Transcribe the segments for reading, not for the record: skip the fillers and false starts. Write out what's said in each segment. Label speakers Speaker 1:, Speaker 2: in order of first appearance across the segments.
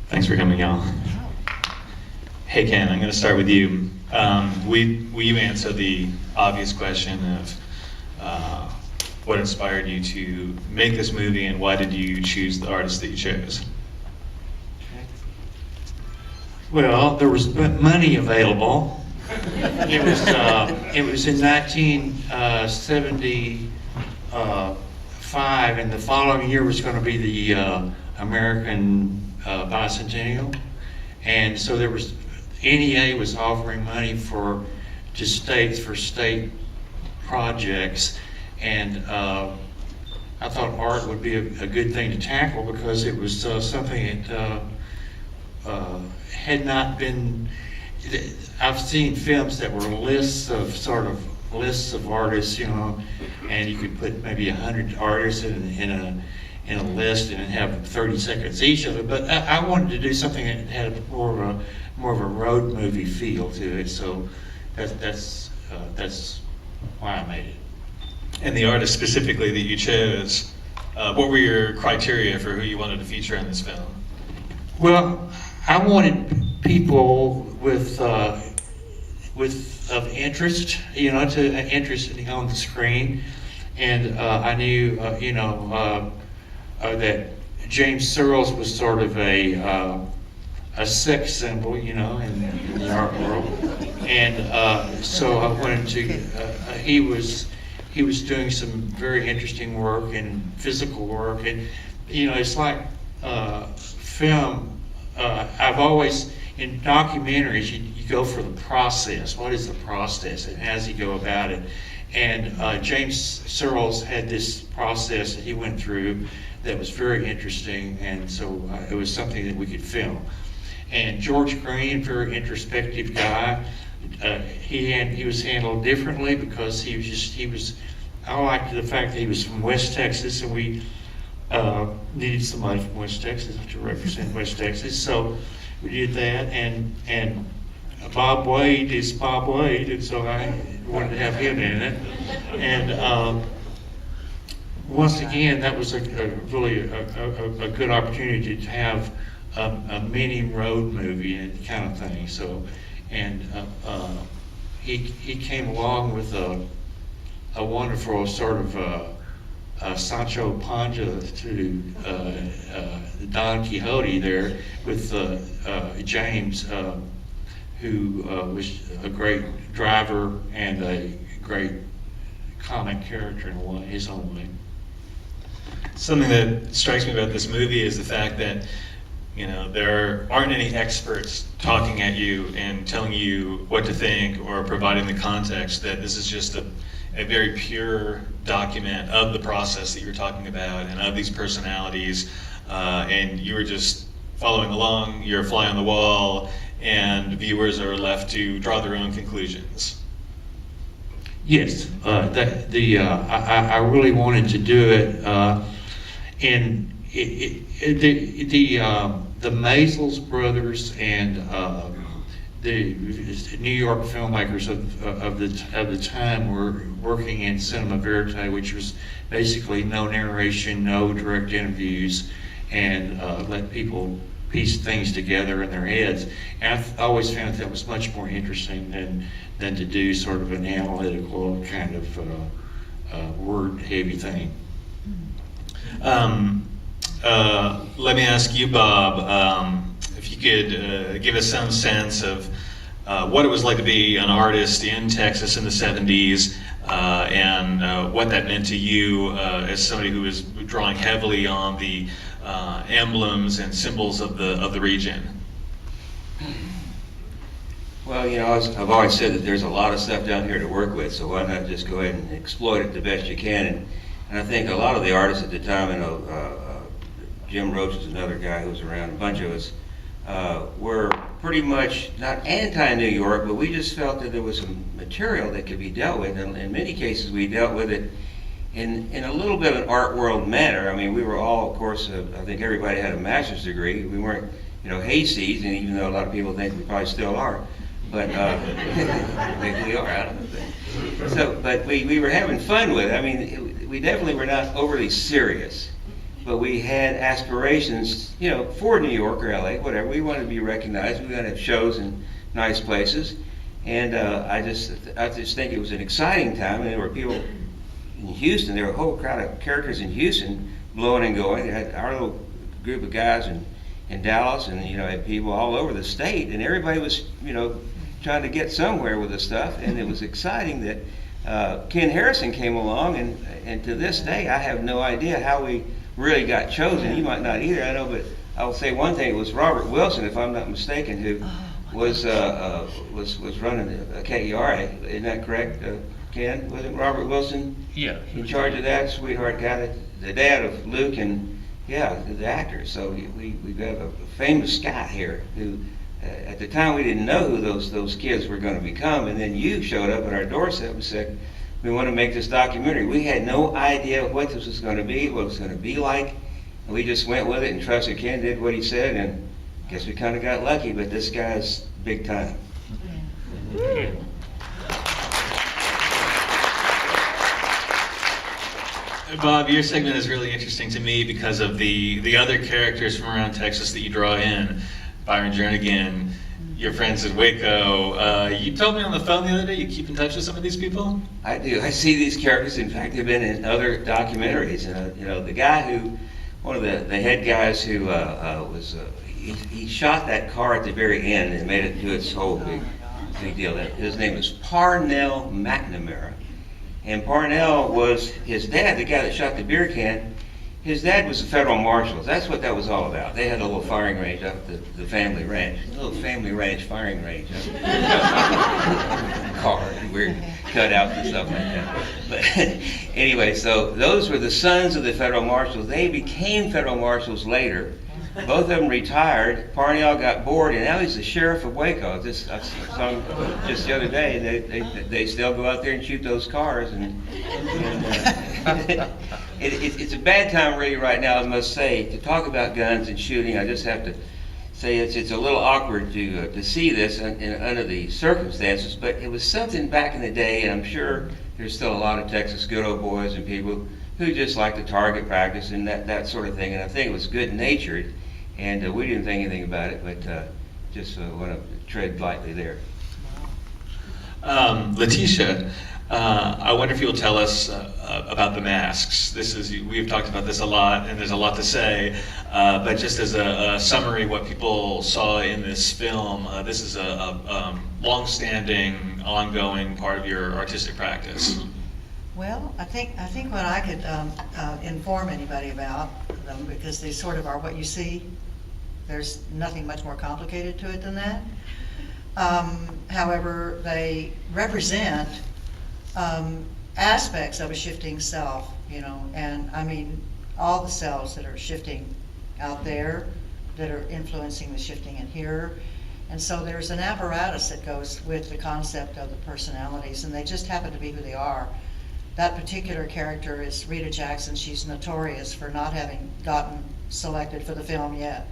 Speaker 1: Thanks for coming, y'all. Hey, Ken, I'm going to start with you. Will you answer the obvious question of what inspired you to make this movie, and why did you choose the artist that you chose?
Speaker 2: Well, there was money available. It was in 1975, and the following year was going to be the American bicentennial, and so there was NEA was offering money to states for state projects, and I thought art would be a good thing to tackle because it was something that had not been. I've seen films that were lists of artists, and you could put maybe 100 artists in a list and have 30 seconds each of it. But I wanted to do something that had more of a road movie feel to it. So that's why I made it.
Speaker 1: And the artist specifically that you chose, what were your criteria for who you wanted to feature in this film?
Speaker 2: Well, I wanted people with of interest, interested on the screen, and I knew, that James Searles was sort of a sex symbol, in the art world, and so I wanted to. He was doing some very interesting work and physical work, and it's like film. I've always, in documentaries, you go for the process. What is the process, and how does he go about it? And James Searles had this process that he went through that was very interesting, and so it was something that we could film. And George Green, very introspective guy, he was handled differently because he was. I liked the fact that he was from West Texas, and we needed somebody from West Texas to represent West Texas, so we did that. And Bob Wade is Bob Wade, and so I wanted to have him in it. And once again, that was really a good opportunity to have a mini road movie and kind of thing. So, and he came along with a wonderful sort of Sancho Panza to Don Quixote there with James, who was a great driver and a great comic character in his own way.
Speaker 1: Something that strikes me about this movie is the fact that there aren't any experts talking at you and telling you what to think or providing the context. That this is just a very pure document of the process that you're talking about and of these personalities, and you were just following along. You're a fly on the wall, and viewers are left to draw their own conclusions.
Speaker 2: Yes, I really wanted to do it, and the Maysles brothers and the New York filmmakers of the time were working in cinema verite, which was basically no narration, no direct interviews, and let people piece things together in their heads. And I've always found that was much more interesting than to do sort of an analytical kind of word-heavy thing.
Speaker 1: Let me ask you, Bob, if you could give us some sense of what it was like to be an artist in Texas in the 70s, and what that meant to you as somebody who was drawing heavily on the emblems and symbols of the region.
Speaker 3: Well, I've always said that there's a lot of stuff down here to work with, so why not just go ahead and exploit it the best you can. And I think a lot of the artists at the time, Jim Roach is another guy who was around, a bunch of us, were pretty much not anti-New York, but we just felt that there was some material that could be dealt with, and in many cases we dealt with it in a little bit of an art world manner. I mean, we were all, of course, I think everybody had a master's degree. We weren't, hayseeds, and even though a lot of people think we probably still are, but maybe we are, I don't know. So, but we were having fun with it. I mean, we definitely were not overly serious, but we had aspirations, you know, for New York or LA, whatever. We wanted to be recognized. We wanted to have shows in nice places, and I just think it was an exciting time. And there were people in Houston. There were a whole crowd of characters in Houston blowing and going. They had our little group of guys in Dallas, and you know, had people all over the state, and everybody was, you know, trying to get somewhere with the stuff. And it was exciting that Ken Harrison came along, and to this day I have no idea how we really got chosen. You might not either, I know, but I'll say one thing. It was Robert Wilson, if I'm not mistaken, who was running the KERA. Isn't that correct, Ken? Wasn't Robert Wilson
Speaker 2: Yeah.
Speaker 3: in charge of that? Sweetheart guy, the dad of Luke and the actor. So we've got a famous guy here who, at the time, we didn't know who those kids were going to become, and then you showed up at our doorstep and said, we want to make this documentary. We had no idea what this was going to be, what it was going to be like, and we just went with it and trusted Ken, did what he said, and I guess we kind of got lucky, but this guy's big time.
Speaker 2: Yeah.
Speaker 1: Bob, your segment is really interesting to me because of the other characters from around Texas that you draw in. Byron Jernigan, your friends at Waco. You told me on the phone the other day you keep in touch with some of these people?
Speaker 3: I do. I see these characters. In fact, they've been in other documentaries. And you know, the guy who, one of the head guys who he shot that car at the very end and made it to its whole big deal. His name is Parnell McNamara. And Parnell was his dad, the guy that shot the beer can. His dad was the federal marshals. That's what that was all about. They had a little firing range up at the family ranch. A little family ranch firing range. Car, weird cutouts and stuff like that. But anyway, so those were the sons of the federal marshals. They became federal marshals later. Both of them retired. Parnell got bored, and now he's the sheriff of Waco. I saw him just the other day. They still go out there and shoot those cars, it's a bad time really right now, I must say, to talk about guns and shooting. I just have to say it's a little awkward to see this under the circumstances, but it was something back in the day, and I'm sure there's still a lot of Texas good old boys and people who just like to target practice and that sort of thing, and I think it was good-natured, and we didn't think anything about it, but just want to tread lightly there.
Speaker 1: Letitia, I wonder if you'll tell us about the masks. We've talked about this a lot, and there's a lot to say, but just as a summary, what people saw in this film, this is a long-standing, ongoing part of your artistic practice.
Speaker 4: Well, I think what I could inform anybody about them, because they sort of are what you see. There's nothing much more complicated to it than that. However, they represent aspects of a shifting self, you know, and I mean all the selves that are shifting out there, that are influencing the shifting in here. And so there's an apparatus that goes with the concept of the personalities, and they just happen to be who they are. That particular character is Rita Jackson. She's notorious for not having gotten selected for the film yet.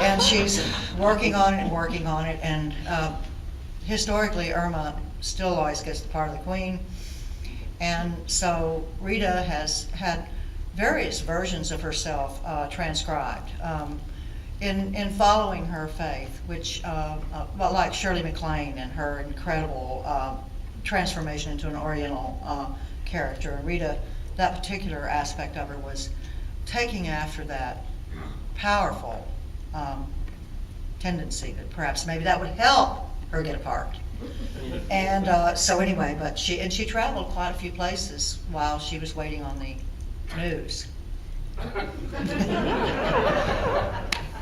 Speaker 4: And she's working on it, and historically Irma still always gets the part of the queen. And so Rita has had various versions of herself transcribed in following her faith, which, well, like Shirley MacLaine and her incredible transformation into an Oriental character. And Rita, that particular aspect of her was taking after that powerful tendency that perhaps maybe that would help her get a part. And so anyway, but she traveled quite a few places while she was waiting on the news,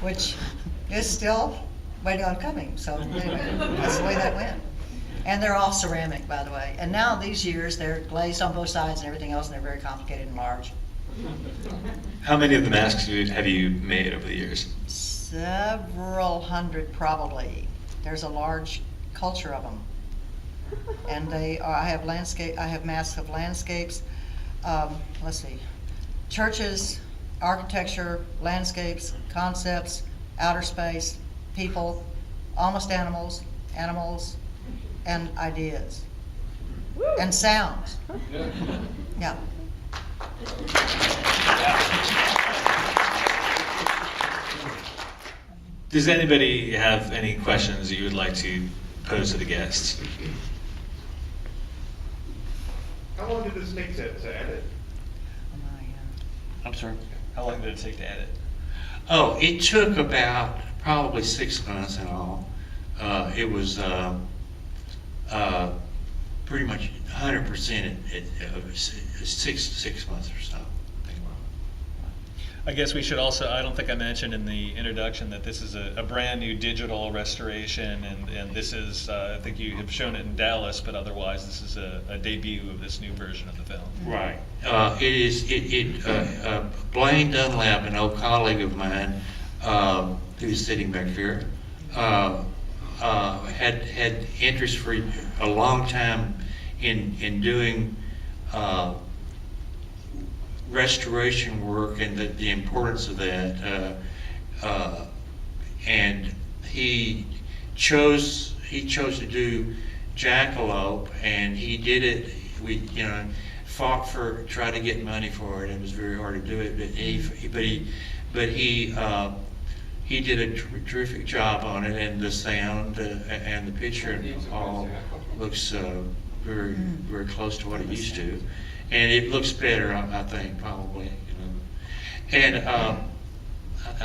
Speaker 4: which is still waiting on coming. So anyway, that's the way that went. And they're all ceramic, by the way. And now these years, they're glazed on both sides and everything else, and they're very complicated and large.
Speaker 1: How many of the masks have you made over the years?
Speaker 4: Several hundred, probably. There's a large culture of them. And I have masks of landscapes. Let's see, churches, architecture, landscapes, concepts, outer space, people, almost animals, animals, and ideas. And sounds. Yeah.
Speaker 1: Does anybody have any questions that you would like to pose to the guests?
Speaker 5: How long did this take to edit?
Speaker 2: I'm sorry.
Speaker 1: How long did it take to edit?
Speaker 2: Oh, it took about probably 6 months in all. It was pretty much 100% at 6 months or so.
Speaker 1: I guess we should also, I don't think I mentioned in the introduction that this is a brand new digital restoration, and this is, I think you have shown it in Dallas, but otherwise this is a debut of this new version of the film.
Speaker 2: Right. Blaine Dunlap, an old colleague of mine, who's sitting back here, had interest for a long time in doing restoration work and the importance of that, and he chose to do Jackelope, and he did it. We fought tried to get money for it. It was very hard to do it, but he did a terrific job on it, and the sound and the picture all looks very very close to what it used to. And it looks better, I think, probably. And I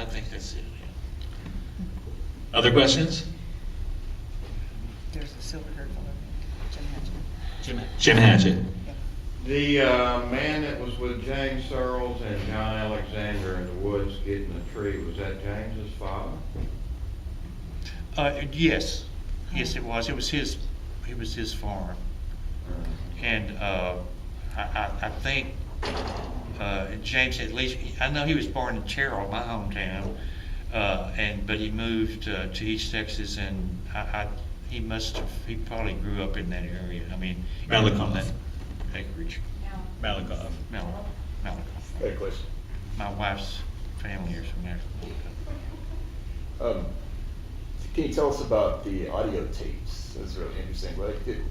Speaker 2: think that's it. Yeah.
Speaker 1: Other questions?
Speaker 4: There's a silver-haired fellow,
Speaker 1: Jim Hatchett.
Speaker 5: The man that was with James Searles and John Alexander in the woods getting the tree, was that James's father?
Speaker 2: Yes, it was. It was his farm, and I think James, at least I know he was born in Terrell, my hometown, but he moved to East Texas, and he probably grew up in that area. I mean,
Speaker 1: Malakoff.
Speaker 2: on that acreage.
Speaker 1: Malakoff.
Speaker 2: Malakoff.
Speaker 6: Great question.
Speaker 2: My wife's family is from there.
Speaker 6: Can you tell us about the audio tapes? That's really interesting. Like, did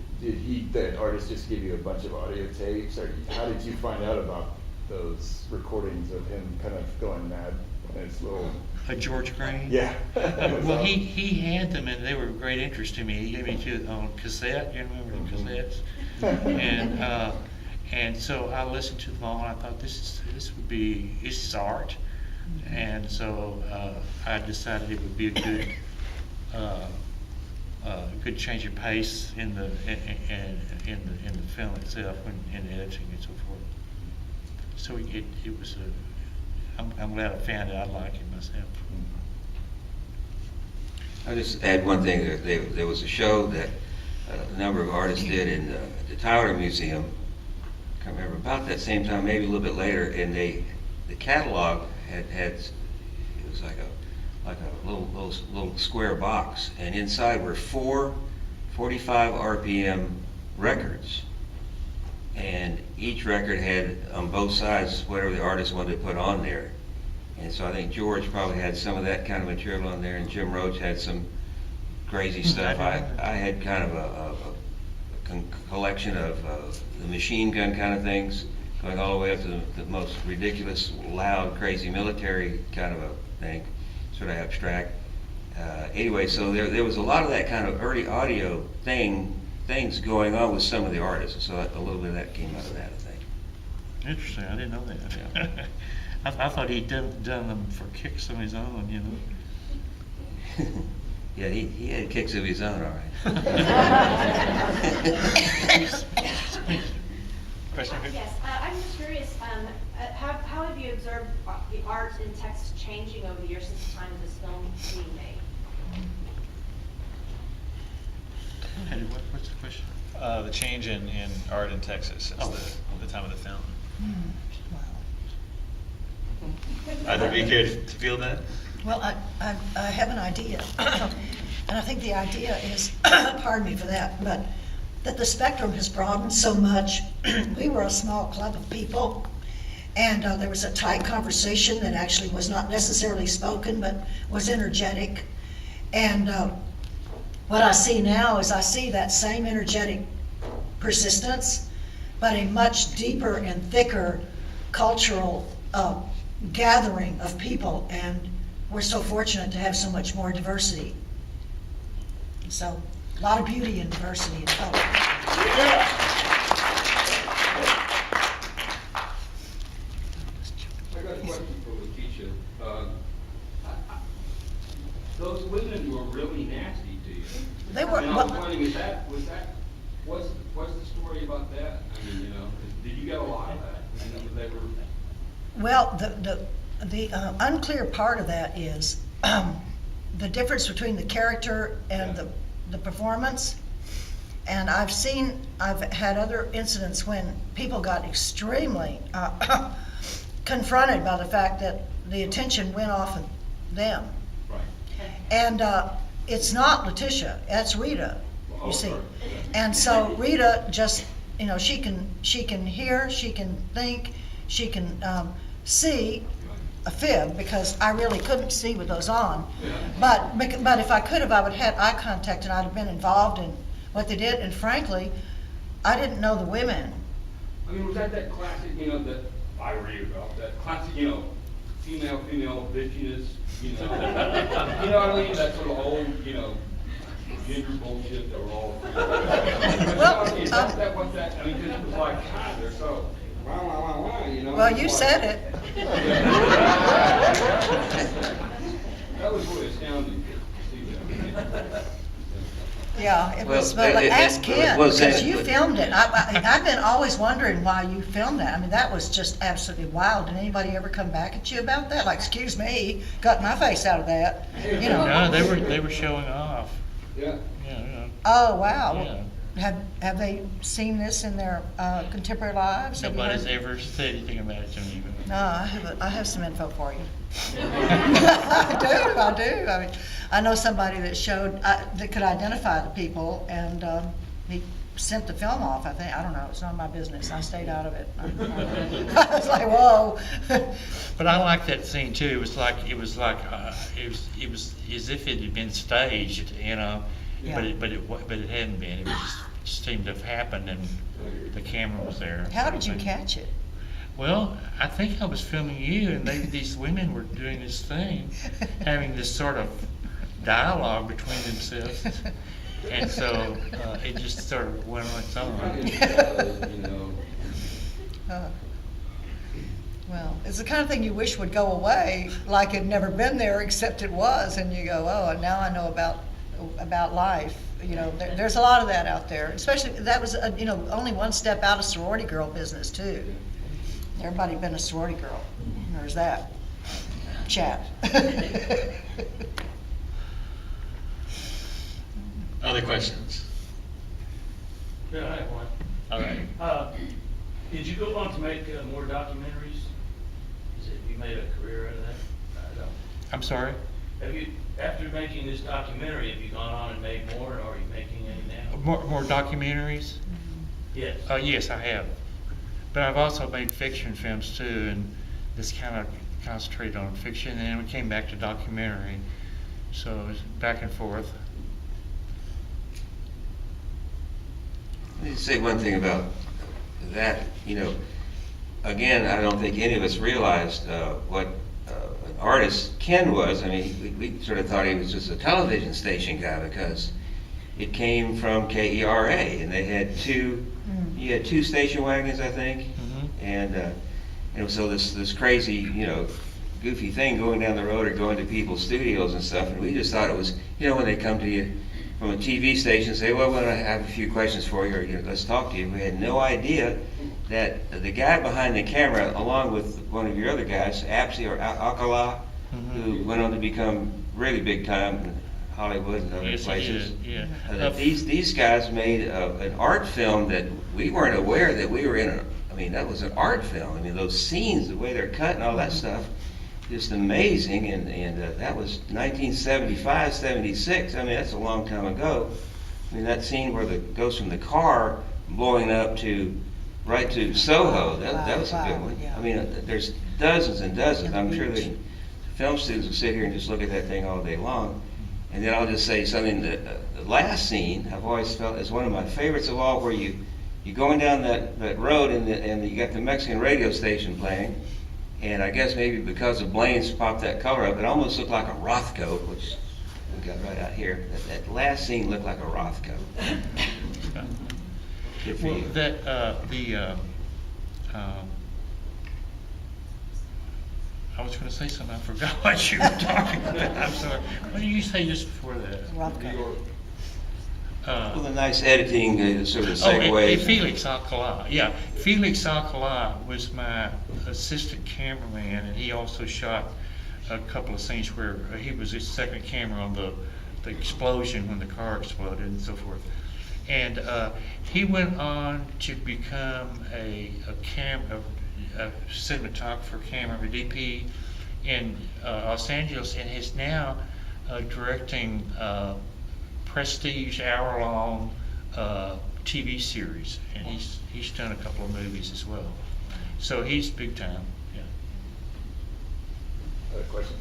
Speaker 6: the artist just give you a bunch of audio tapes, or how did you find out about those recordings of him kind of going mad in his little?
Speaker 2: George Green?
Speaker 6: Yeah.
Speaker 2: Well, he had them, and they were of great interest to me. He gave me two on cassette. You remember the cassettes? And so I listened to them all, and I thought this is art, and so I decided it would be a good change of pace in the film itself, and editing and so forth. So it was I'm glad I found it. I like it myself.
Speaker 3: I'll just add one thing. There was a show that a number of artists did in the Tyler Museum. I can't remember, about that same time, maybe a little bit later, and the catalog had it was like a little square box, and inside were 4 45 RPM records, and each record had on both sides whatever the artist wanted to put on there. And so I think George probably had some of that kind of material on there, and Jim Roach had some crazy stuff. I had kind of a collection of the machine gun kind of things, going all the way up to the most ridiculous, loud, crazy military kind of a thing, sort of abstract. Anyway, so there was a lot of that kind of early audio things going on with some of the artists, so a little bit of that came out of that, I think.
Speaker 2: Interesting. I didn't know that.
Speaker 3: Yeah.
Speaker 2: I thought he'd done them for kicks on his own, you know.
Speaker 3: Yeah, he had kicks of his own, all right.
Speaker 1: Question?
Speaker 7: Yes, I'm just curious, how have you observed the art in Texas changing over the years since the time of this film being made?
Speaker 2: What's the question?
Speaker 1: The change in art in Texas since the time of the film. Either of you care to field that?
Speaker 8: Well, I have an idea, and I think the idea is, pardon me for that, but that the spectrum has broadened so much. We were a small club of people, and there was a tight conversation that actually was not necessarily spoken, but was energetic. And what I see now is I see that same energetic persistence, but a much deeper and thicker cultural gathering of people, and we're so fortunate to have so much more diversity. So, a lot of beauty in diversity and color.
Speaker 9: I got a question for Letitia. Those women were really nasty to you.
Speaker 8: They were.
Speaker 9: And I was wondering, what's the story about that? I mean, you know, did you get a lot of that? You know, they were.
Speaker 8: Well, the unclear part of that is the difference between the character and the performance. And I've had other incidents when people got extremely confronted by the fact that the attention went off of them.
Speaker 9: Right.
Speaker 8: And it's not Letitia, that's Rita, you see.
Speaker 9: sorry.
Speaker 8: And so Rita just, you know, she can hear, she can think, she can see a fib, because I really couldn't see with those on. But if I could have, I would have had eye contact and I'd have been involved in what they did. And frankly, I didn't know the women.
Speaker 9: I mean, was that classic, you know, that I read about, that classic, you know, female bitchiness, you know? You know what I mean? That sort of old, you know, gender bullshit that we're all.
Speaker 8: Well,
Speaker 9: is that what that, I mean, 'cause it was like, God, they're so, wow, you know?
Speaker 8: Well, you said it.
Speaker 9: That was really astounding to see that.
Speaker 8: Yeah, it was,
Speaker 3: Well,
Speaker 8: but ask
Speaker 3: it
Speaker 8: Ken,
Speaker 3: was
Speaker 8: because
Speaker 3: that-
Speaker 8: you filmed it. I've been always wondering why you filmed that. I mean, that was just absolutely wild. Did anybody ever come back at you about that? Like, excuse me, got my face out of that, you know?
Speaker 2: No, they were showing off.
Speaker 9: Yeah.
Speaker 2: Yeah.
Speaker 8: Oh, wow.
Speaker 2: Yeah.
Speaker 8: Have they seen this in their contemporary lives? Have you
Speaker 2: Nobody's
Speaker 8: heard?
Speaker 2: ever said anything about it to me.
Speaker 8: No, I have some info for you. I do. I mean, I know somebody that showed, that could identify the people, and he sent the film off, I think. I don't know, it's not my business. I stayed out of it. I was like, whoa.
Speaker 2: But I like that scene too. It was like it was as if it had been staged, you know.
Speaker 8: Yeah.
Speaker 2: But it hadn't been. It just seemed to have happened, and the camera was there.
Speaker 8: How did you catch it?
Speaker 2: Well, I think I was filming you, and these women were doing this thing, having this sort of dialogue between themselves, and so it just sort of went on its own.
Speaker 9: You know.
Speaker 8: Well, it's the kind of thing you wish would go away, like it'd never been there, except it was, and you go, oh, now I know about life. You know, there's a lot of that out there. Especially that was, you know, only one step out of sorority girl business too. Everybody been a sorority girl. There's that chat.
Speaker 1: Other questions?
Speaker 10: Yeah, I have one.
Speaker 2: All right.
Speaker 10: Did you go on to make more documentaries? You made a career out of that? I don't.
Speaker 2: I'm sorry.
Speaker 10: Have you, after making this documentary, have you gone on and made more, or are you making any now?
Speaker 2: More documentaries?
Speaker 10: Yes.
Speaker 2: Yes, I have. But I've also made fiction films too, and this kind of concentrated on fiction, and then we came back to documentary. So it was back and forth.
Speaker 3: Let me say one thing about that. You know, again, I don't think any of us realized what an artist Ken was. I mean, we sort of thought he was just a television station guy, because it came from KERA, and they had two station wagons, I think, and you know, so this crazy, you know, goofy thing going down the road or going to people's studios and stuff, and we just thought it was, you know, when they come to you from a TV station and say, well, we're going to have a few questions for you, or, you know, let's talk to you. We had no idea that the guy behind the camera, along with one of your other guys, Apsey or Alcala, who went on to become really big time in Hollywood and other
Speaker 2: Yes,
Speaker 3: places.
Speaker 2: he did, yeah.
Speaker 3: That these guys made an art film that we weren't aware that we were in. I mean, that was an art film. I mean, those scenes, the way they're cut and all that stuff, just amazing. And that was 1975, 76. I mean, that's a long time ago. I mean, that scene where it goes from the car blowing up to right to Soho, that was a good one.
Speaker 8: Yeah.
Speaker 3: I mean, there's dozens and dozens. I'm sure the film students will sit here and just look at that thing all day long. And then I'll just say something that the last scene I've always felt is one of my favorites of all, where you're going down that road and you got the Mexican radio station playing, and I guess maybe because of Blaine's popped that color up, it almost looked like a Rothko, which we got right out here. That last scene looked like a Rothko. Good for
Speaker 2: Well,
Speaker 3: you.
Speaker 2: I was gonna say something, I forgot what you were talking about, I'm sorry. What did you say just before that?
Speaker 4: Rothko.
Speaker 3: Well, the nice editing sort of
Speaker 2: Oh,
Speaker 3: segues.
Speaker 2: Felix Alcala, yeah. Felix Alcala was my assistant cameraman, and he also shot a couple of scenes where he was his second camera on the explosion when the car exploded and so forth. And he went on to become a cinematographer, camera, a DP in Los Angeles, and is now directing prestige hour-long TV series, and he's done a couple of movies as well. So he's big time. Yeah.
Speaker 6: Question.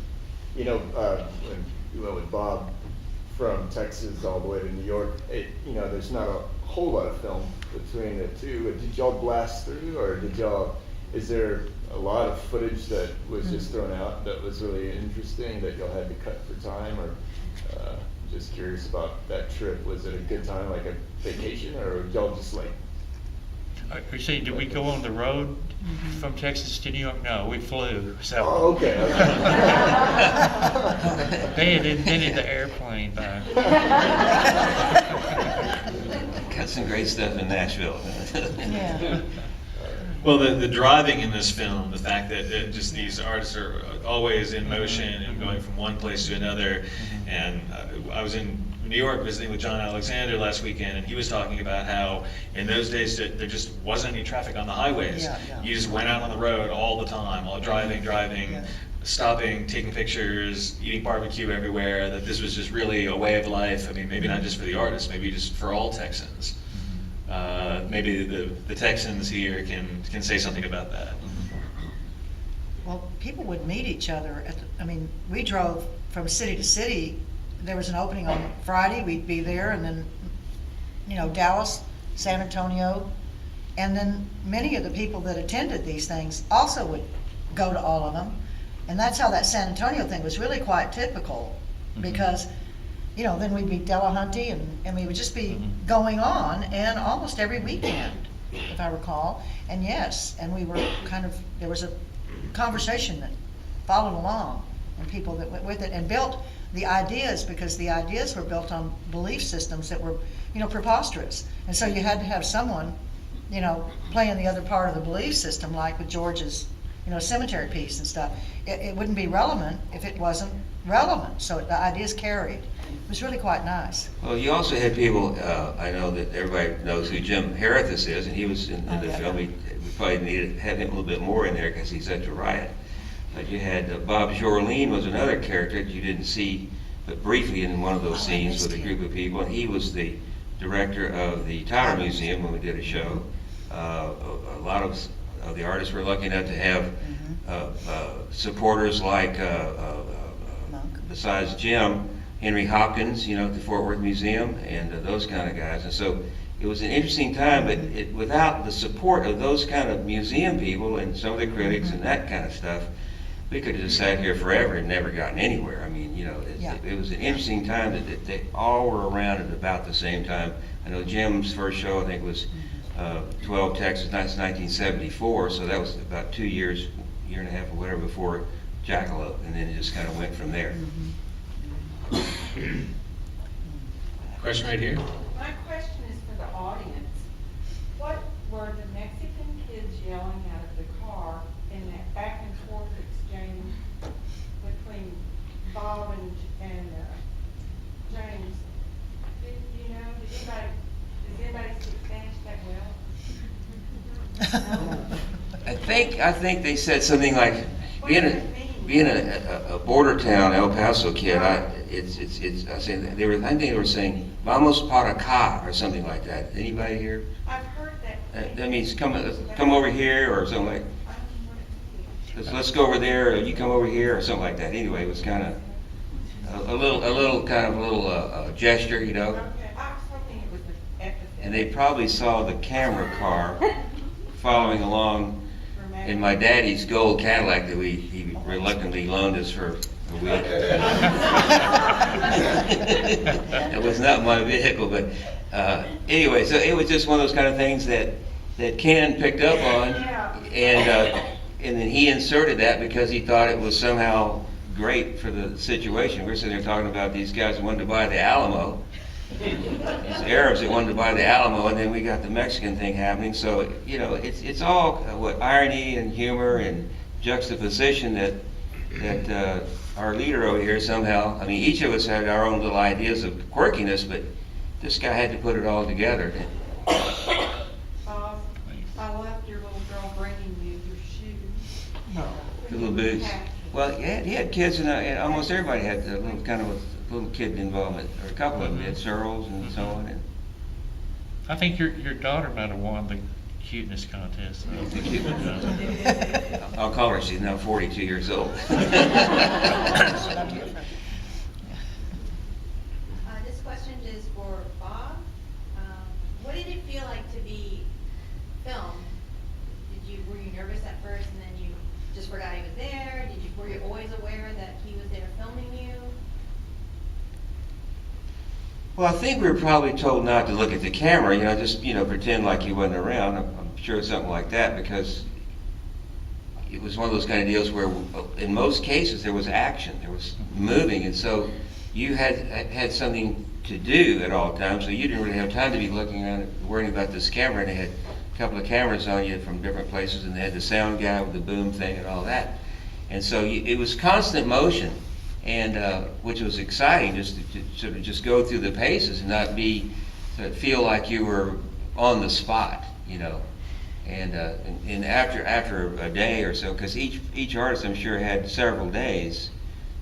Speaker 6: You know, when you went with Bob from Texas all the way to New York, there's not a whole lot of film between the two. Did y'all blast through, or is there a lot of footage that was just thrown out that was really interesting that y'all had to cut for time, or just curious about that trip? Was it a good time, like a vacation, or y'all just like?
Speaker 2: Are you saying, did we go on the road from Texas to New York? No, we flew. So
Speaker 6: Oh, okay.
Speaker 2: they had invented the airplane by.
Speaker 3: Got some great stuff in Nashville.
Speaker 4: Yeah.
Speaker 1: Well, the driving in this film, the fact that just these artists are always in motion and going from one place to another. And I was in New York visiting with John Alexander last weekend, and he was talking about how in those days there just wasn't any traffic on the highways.
Speaker 4: Yeah, yeah.
Speaker 1: You just went out on the road all the time, all driving,
Speaker 4: Yeah.
Speaker 1: stopping, taking pictures, eating barbecue everywhere, that this was just really a way of life. I mean, maybe not just for the artists, maybe just for all Texans. Maybe the Texans here can say something about that.
Speaker 4: Well, people would meet each other we drove from city to city. There was an opening on Friday, we'd be there, and then, Dallas, San Antonio, and then many of the people that attended these things also would go to all of them. And that's how that San Antonio thing was really quite typical, because, then we'd be Delahunty, and we would just be going on, and almost every weekend, if I recall. And yes, and we were there was a conversation that followed along, and people that went with it and built the ideas, because the ideas were built on belief systems that were, preposterous. And so you had to have someone, playing the other part of the belief system, like with George's, cemetery piece and stuff. It wouldn't be relevant if it wasn't relevant. So the ideas carried. It was really quite nice.
Speaker 3: Well, you also had people, I know that everybody knows who Jim Harithus is, and he was in the
Speaker 4: yeah.
Speaker 3: film. We probably needed to have him a little bit more in there because he's such a riot. But you had Bob Jorleen was another character that you didn't see but briefly in one of those scenes with a group of people. And he was the director of the Tyler Museum when we did a show. A lot of the artists were lucky enough to have supporters like, besides Jim, Henry Hopkins, at the Fort Worth Museum, and those kind of guys. And so it was an interesting time, but without the support of those kind of museum people and some of the critics and that kind of stuff, we could have just sat here forever and never gotten anywhere. I mean, it was an interesting time that they all were around at about the same time. I know Jim's first show, I think, was 12 Texas, that's 1974, so that was about 2 years, year and a half or whatever before Jackelope, and then it just kind of went from there.
Speaker 1: Question right here.
Speaker 11: My question is for the audience. What were the Mexican kids yelling out of the car in that back and forth exchange between Bob and James? Does anybody speak Spanish that well?
Speaker 3: I think they said something like, being a border town, El Paso kid, I think they were saying "Vamos para acá" or something like that. Anybody here?
Speaker 11: I've heard that.
Speaker 3: That means come over here or something like. Let's go over there, or you come over here or something like that. Anyway, it was kind of. a little kind of a little gesture, you know.
Speaker 11: Okay, I was hoping it was an epithet.
Speaker 3: And they probably saw the camera car following along in my daddy's gold Cadillac that he reluctantly loaned us for a week. It was not my vehicle, but anyway, so it was just one of those kind of things that Ken picked up on, and then he inserted that because he thought it was somehow great for the situation. We're sitting there talking about these guys who wanted to buy the Alamo, these Arabs that wanted to buy the Alamo, and then we got the Mexican thing happening. So, you know, it's all what irony and humor and juxtaposition that our leader over here somehow, I mean, each of us had our own little ideas of quirkiness, but this guy had to put it all together.
Speaker 11: I left your little girl bringing you your shoes.
Speaker 3: The little boots. Well, he had kids, and almost everybody had a little kind of a little kid involvement, or a couple of them did, Searles and so on. And
Speaker 12: I think your daughter might have won the cuteness contest.
Speaker 3: the cute I'll call her. She's now 42 years old.
Speaker 7: This question is for Bob. What did it feel like to be filmed? Were you nervous at first and then you just forgot he was there? Were you always aware that he was there filming you?
Speaker 3: Well, I think we were probably told not to look at the camera, you know, just, you know, pretend like he wasn't around. I'm sure it's something like that, because it was one of those kind of deals where in most cases there was action, there was moving, and so you had something to do at all times, so you didn't really have time to be looking around worrying about this camera. And they had a couple of cameras on you from different places, and they had the sound guy with the boom thing and all that. And so it was constant motion, and which was exciting, just to sort of just go through the paces and not feel like you were on the spot, you know. And after a day or so, because each artist, I'm sure, had several days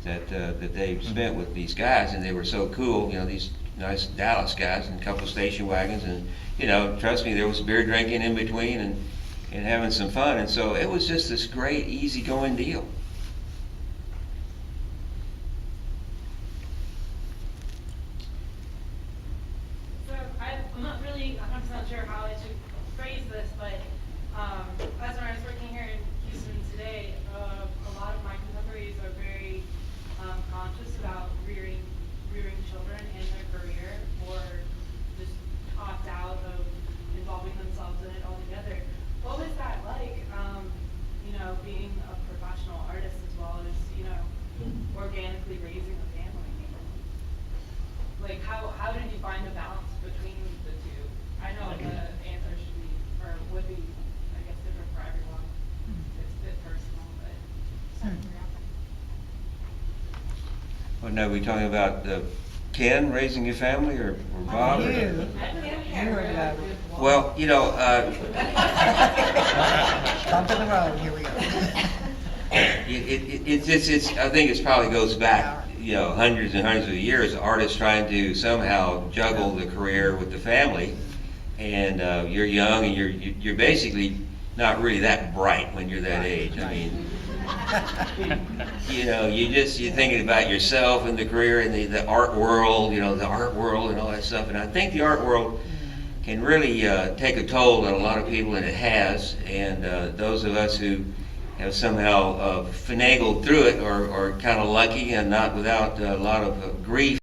Speaker 3: that they spent with these guys, and they were so cool, you know, these nice Dallas guys, and a couple of station wagons, and, you know, trust me, there was beer drinking in between and having some fun. And so it was just this great, easygoing deal.
Speaker 13: So I'm not really 100% sure how I should phrase this, but as when I was working here in Houston today, a lot of my contemporaries are very conscious about rearing children in their career, or just opt out of involving themselves in it altogether. What was that like, you know, being a professional artist as well as, you know, organically raising a family? Like, how did you find the balance between the two? I know the answer should be, or would be, I guess, different for everyone. It's a bit personal, but just out of curiosity.
Speaker 3: Well, now, are we talking about Ken raising a family, or Bob? Or well, you know,
Speaker 8: Bump in the road, here we go.
Speaker 3: I think it probably goes back, you know, hundreds and hundreds of years. Artists trying to somehow juggle the career with the family, and you're young, and you're basically not really that bright when you're that age. I mean, you know, you're thinking about yourself and the career and the art world, you know, the art world and all that stuff. And I think the art world can really take a toll on a lot of people, and it has. And those of us who have somehow finagled through it are kind of lucky and not without a lot of grief.